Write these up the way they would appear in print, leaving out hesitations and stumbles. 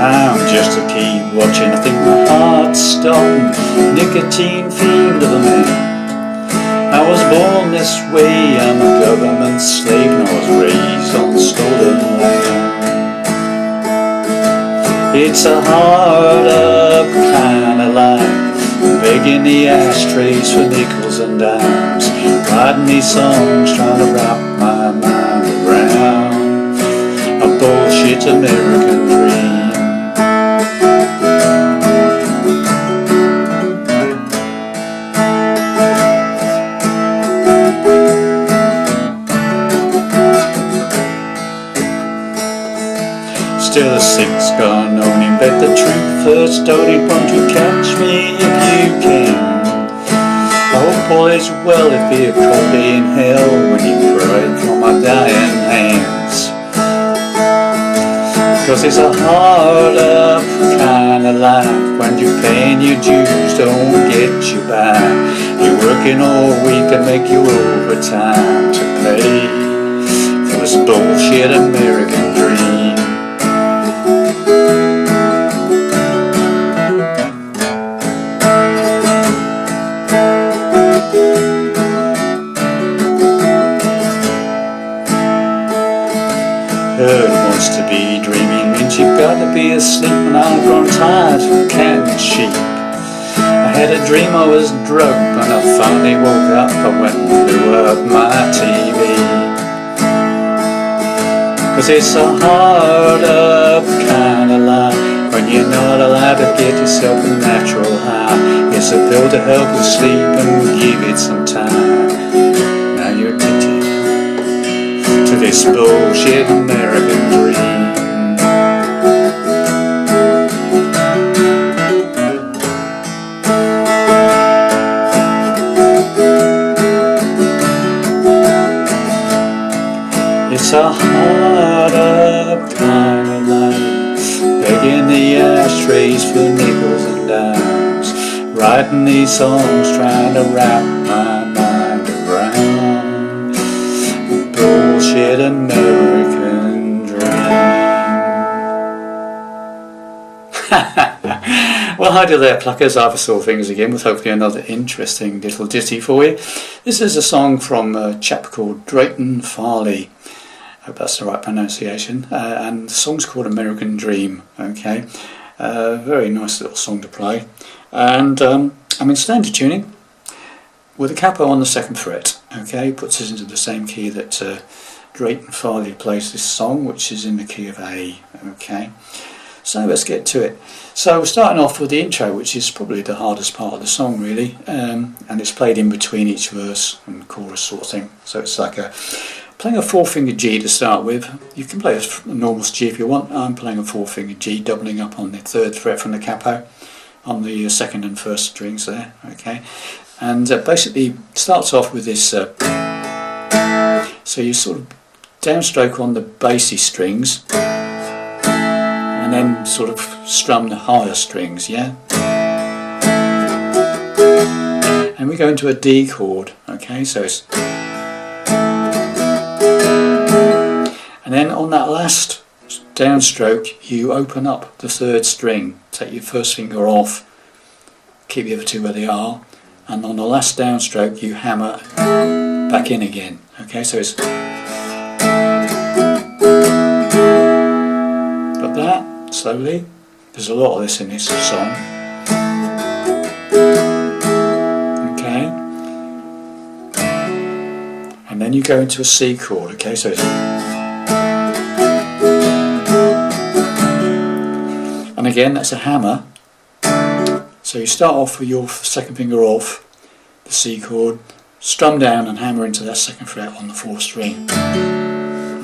I'm just a keep watching. I think my heart's stopping. Nicotine fiend of a man. I was born this way, I'm a government slave, and I was raised on stolen land. It's a hard up kind of life, begging the ashtrays for nickels and dimes, writing these songs trying to wrap my mind around a bullshit American dream. Still a six gone on in bed, the truth first told it, won't you catch me if you can? I hope all is well, if you could be in hell when you pray from my dying hands. Cause it's a hard up kind of life, when you're paying your dues don't get you by. You're working all week and make you overtime to pay for this bullshit American dream. Heard wants to be dreaming means you've got to be asleep, and I've grown tired of counting sheep. I had a dream I was drugged, when I finally woke up I went and blew up my TV. Cause it's a hard up kind of life, when you're not allowed to get yourself a natural high. It's a pill to help you sleep and give it some time. Now you're addicted to this bullshit American dream. It's a hard up kind of life, begging the ashtrays for nickels and dimes, writing these songs trying to wrap my mind around bullshit American dream. Well, hi there, pluckers. I saw things again with hopefully another interesting little ditty for you. This is a song from a chap called Drayton Farley. I hope that's the right pronunciation. And the song's called American Dream. Okay, very nice little song to play. And I'm in standard tuning with a capo on the 2nd fret. Okay, puts us into the same key that Drayton Farley plays this song, which is in the key of A. Okay, so let's get to it. So we're starting off with the intro, which is probably the hardest part of the song, really, and it's played in between each verse and chorus sort of thing. So it's like playing a 4-finger G to start with. You can play a normal G if you want. I'm playing a 4-finger G, doubling up on the 3rd fret from the capo on the 2nd and 1st strings there. Okay, and basically starts off with this. So you sort of downstroke on the bassy strings, and then sort of strum the higher strings, yeah? And we go into a D chord, okay, so it's... And then on that last downstroke you open up the 3rd string, take your 1st finger off, keep the other 2 where they are, and on the last downstroke you hammer back in again, okay, so it's... Got that? Slowly. There's a lot of this in this song. Okay. And then you go into a C chord, okay, so it's... And again, that's a hammer. So you start off with your 2nd finger off the C chord, strum down and hammer into that 2nd fret on the 4th string.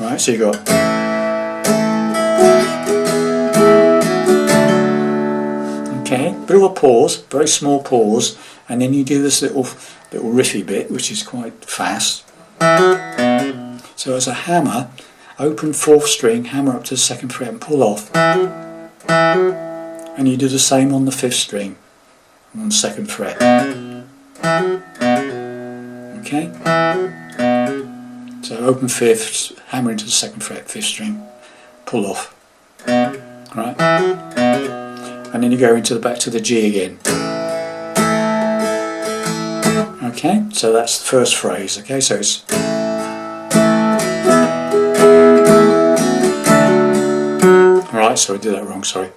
Right, so you got... Okay, bit of a pause, very small pause, and then you do this little riffy bit, which is quite fast. So as a hammer, open 4th string, hammer up to the 2nd fret and pull off. And you do the same on the 5th string, on the 2nd fret. Okay? So open 5th, hammer into the 2nd fret, 5th string, pull off. right? And then you go into the back to the G again. Okay, so that's the first phrase. Okay, so it's right. Sorry, I did that wrong. Sorry.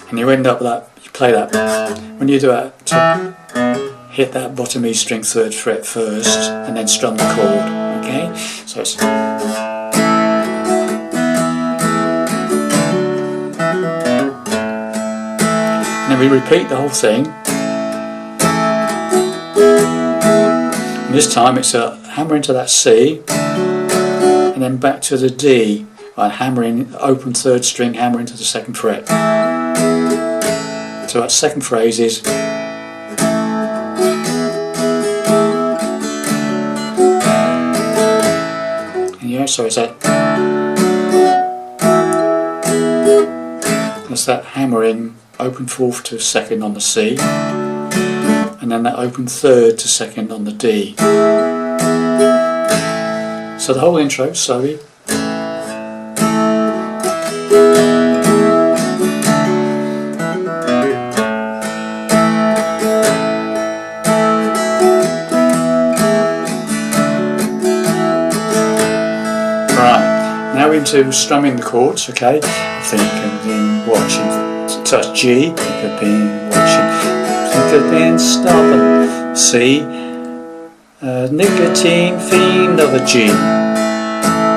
And you end up with that. You play that. When you do that, hit that bottom E string 3rd fret first, and then strum the chord. Okay, so it's. And then we repeat the whole thing. And this time it's a hammer into that C, and then back to the D by hammering, open 3rd string, hammer into the 2nd fret. So that second phrase is. Yeah, so it's that. That's that hammering, open 4th to 2nd on the C, and then that open 3rd to 2nd on the D. So the whole intro, slowly. Now into strumming the chords, okay? Think I've been watching, so that's G, think I've been watching, think I've been stopping, C, nicotine fiend of a G.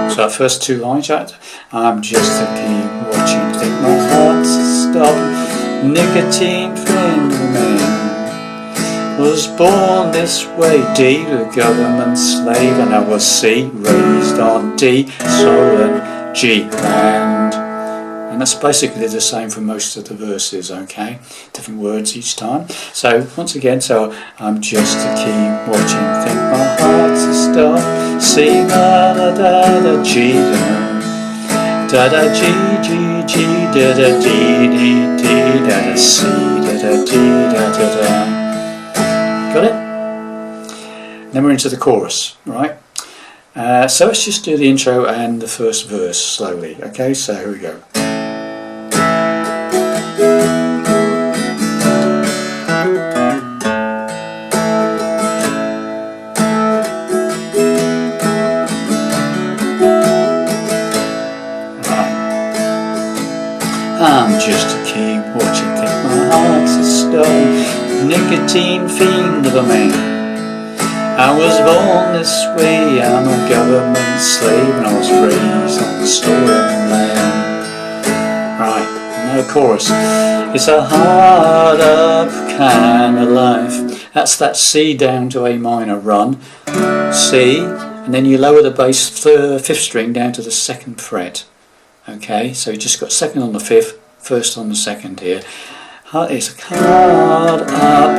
So that first 2 lines, I'm just a keep watching, think my heart's stopping, nicotine fiend of a man. Was born this way, D, the government slave, and I was C, raised on D, soul and G, and that's basically the same for most of the verses, okay? Different words each time. So once again, so I'm just a keep watching, think my heart's a stop, C, da da da da G, da da G G G da da D D D da da C da da D da da da. Got it? Then we're into the chorus, right? So let's just do the intro and the first verse slowly. Okay, so here we go. Right. I'm just a keep watching, think my heart's a stone, nicotine fiend of a man. I was born this way, I'm a government slave, and I was raised on stolen land. Right, now chorus. It's a hard up kind of life. That's that C down to A minor run, C, and then you lower the bass 5th string down to the 2nd fret. Okay, so you just got 2nd on the 5th, 1st on the 2nd here. It's a hard up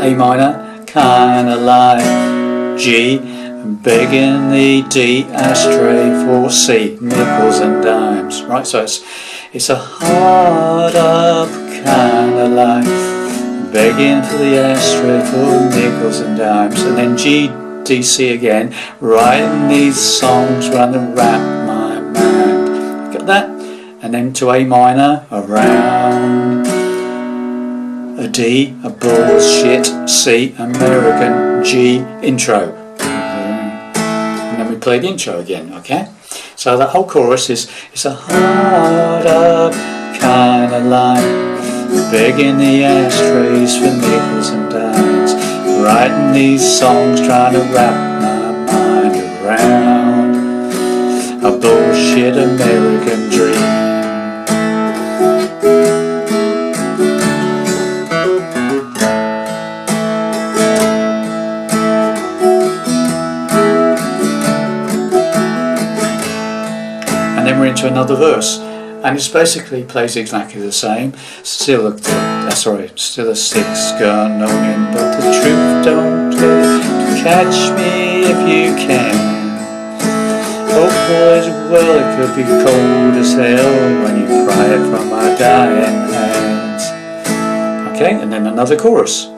A minor kind of life. G, begging the D ashtray for C, nickels and dimes. Right, so it's a hard up kind of life, begging for the ashtray for nickels and dimes. And then G, D, C again, writing these songs trying to wrap my mind. Got that? And then to A minor, around. A D, a bullshit, C, American, G, intro. And then we play the intro again, okay? So that whole chorus is, it's a hard up kind of life, begging the ashtrays for nickels and dimes, writing these songs trying to wrap my mind around a bullshit American dream. We're into another verse, and it basically plays exactly the same. Still a 6-gun longing, but the truth don't catch me if you can. Oh boys, well it could be cold as hell when you pry it from my dying hands. Okay, and then another chorus.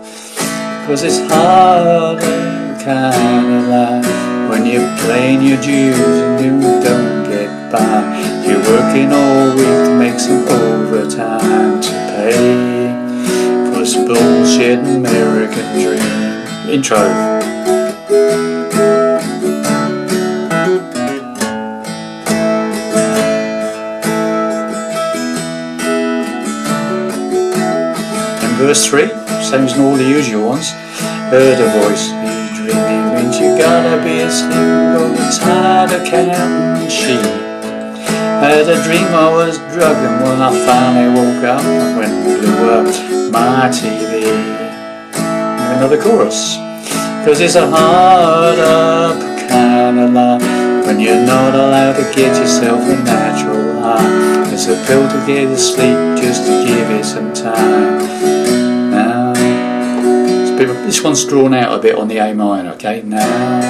'Cause it's harder kind of life paying your dues and you don't get by. You're working all week to make some overtime to pay for this bullshit American dream. Intro. Verse 3, same as in all the usual ones. Heard a voice, you dreaming means you gotta be asleep, but it's harder can she. Had a dream I was drugging when I finally woke up, I went and blew up my TV. Another chorus. Cause it's a hard up kind of life when you're not allowed to get yourself a natural high. It's a pill to get to sleep just to give it some time. Now, this one's drawn out a bit on the A minor, okay? Now,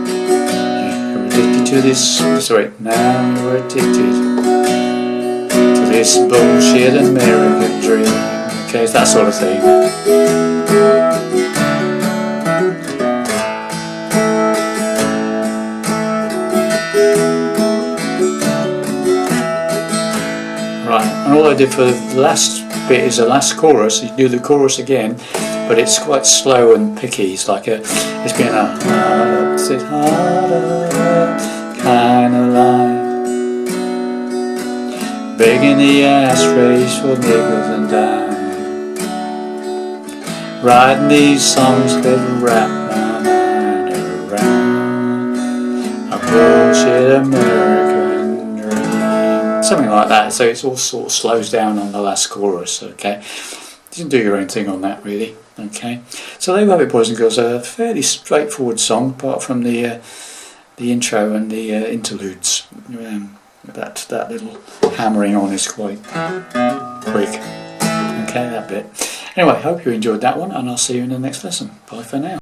you're addicted to this, now you're addicted to this bullshit American dream. Okay, it's that sort of thing. Right, and all I did for the last bit is the last chorus. You do the chorus again, but it's quite slow and picky. It's like it's been a harder kind of life, begging the ashtrays for nickels and dimes, writing these songs that wrap my mind around a bullshit American dream. Something like that. So it's all sort of slows down on the last chorus. Okay, you can do your own thing on that, really. Okay, so there you have it, boys and girls. A fairly straightforward song, apart from the intro and the interludes. That little hammering on is quite quick. Okay, that bit. Anyway, hope you enjoyed that one, and I'll see you in the next lesson. Bye for now.